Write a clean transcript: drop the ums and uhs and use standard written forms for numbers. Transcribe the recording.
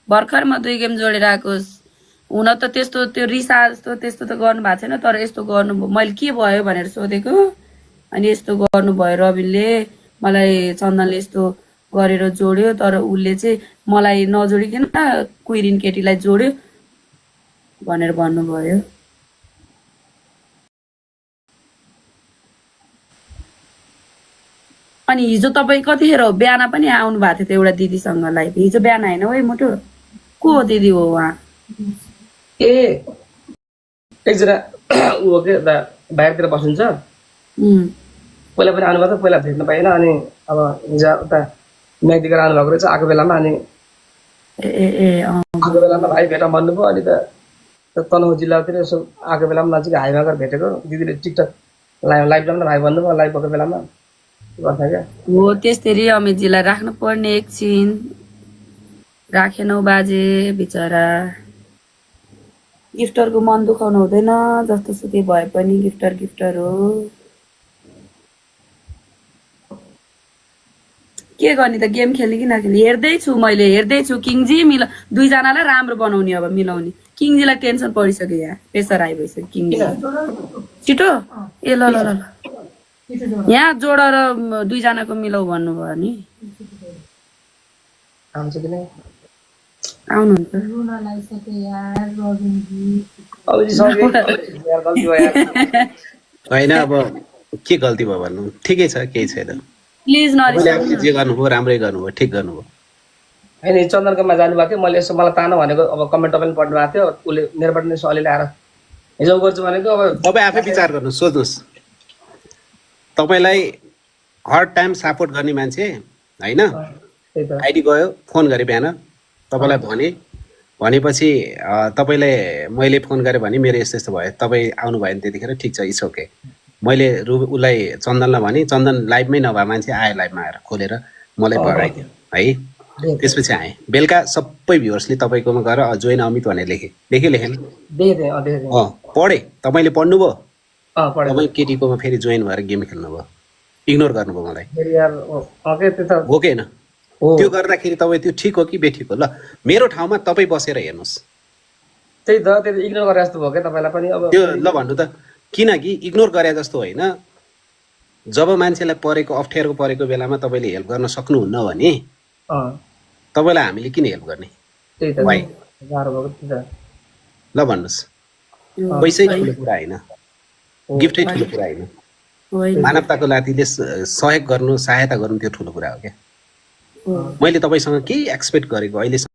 भर्खर म 2 गेम जोडेर आएको हुन त त्यस्तो त्यो रिसा जस्तो त्यस्तो त गर्नु भएको छैन तर यस्तो गर्नु मैले के भयो भनेर सोधेको अनि यस्तो गर्नु भयो रविनले मलाई चन्दनले यस्तो गरेर जोड्यो तर उसले चाहिँ मलाई नजोडिकन कुइरिन केटीलाई जोड्यो भनेर भन्नुभयो अनि हिजो तपाईँ कतिखेर हो बिहान पनि आउनु भएको थियो एउटा दिदीसँग लाइभ हिजो बिहान होइन है मुटु को हो दिदी हो उहाँ ए एकजना ऊ हो के बाहिरतिर बस्नुहुन्छ पहिला पनि आउनुभएको थियो पहिला भेट्न पाएन अनि अब हिजो उता म्याग्दीको आउनुभएको रहेछ आएको बेलामा अनि आएको बेलामा भाइ भेट भन्नुभयो अनि त तनहुँ जिल्लातिर यसो आएको बेलामा नजिक हाइमा गएर भेटेको दिदीले टिकटक लाइभ जानु भाइ भन्नुभयो लाइभ भएको बेलामा गर्छ क्या हो त्यस्तै अमितजीलाई राख्नु पर्ने एकछिन राखेनौ बाजे बिचरा गिफ्टरको मन दुखाउनु हुँदैन जस्तो सुकै भए पनि गिफ्टर हो के गर्ने त गेम खेल्ने कि नखेल्ने हेर्दैछु मैले हेर्दैछु किङजी दुईजनालाई राम्रो बनाउने अब मिलाउने किङजीलाई टेन्सन परिसक्यो यहाँ प्रेसर आइ भइसक्यो किङजी छिटो ए ल ल ल यहाँ जोडेर दुईजनाको मिलाउ भन्नुभयो नि आउनुहुन्छ होइन अब के गल्ती भयो भन्नु ठिकै छ केही छैन प्लिज जे गर्नुभयो राम्रै गर्नुभयो ठिक गर्नुभयो होइन चन्दनकोमा जानुभएको थियो मैले यसो मलाई तान भनेको अब कमेन्ट तपाईँले पढ्नु भएको थियो उसले मेरोबाट नै यसो अलिअलि आएर हिजो गर्छु भनेको अब तपाईँ आफै विचार गर्नुहोस् सोध्नुहोस् तपाईँलाई हर टाइम सपोर्ट गर्ने मान्छे होइन आइडी गयो फोन गरेँ बिहान तपाईँलाई भनेपछि तपाईँले मैले फोन गरेँ भने मेरो यस्तो यस्तो भयो तपाईँ आउनु भयो भने त्यतिखेर ठिक छ इट्स ओके मैले उसलाई चन्दनलाई भने चन्दन लाइभमै नभए मान्छे आयो लाइभमा आएर खोलेर मलाई भराइदियो है त्यसपछि आएँ बेलुका सबै भ्युवर्सले तपाईँकोमा गएर जोइन अमित भनेर लेखेन पढेँ तपाईँले पढ्नुभयो तपाईँ केटीकोमा फेरि जोइन भएर गेम खेल्नुभयो इग्नोर गर्नुभयो मलाई हो कि होइन त्यो गर्दाखेरि तपाईँ त्यो ठिक हो कि बेठिक हो ल मेरो ठाउँमा तपाईँ बसेर हेर्नुहोस् त्यही त त्यो इग्नोर गरे जस्तो भयो क्या तपाईँलाई पनि अब त्यो ल भन्नु त किनकि इग्नोर गरे जस्तो होइन जब मान्छेलाई अप्ठ्यारो परेको बेलामा तपाईँले हेल्प गर्न सक्नुहुन्न भने तपाईँलाई हामीले किन हेल्प गर्ने ल भन्नुहोस् पैसै ठुलो कुरा होइन गिफ्टै ठुलो कुरा होइन मानवताको लातीले सहयोग गर्नु सहायता गर्नु त्यो ठुलो कुरा हो क्या मैले तपाईँसँग केही एक्सपेक्ट गरेको अहिलेसम्म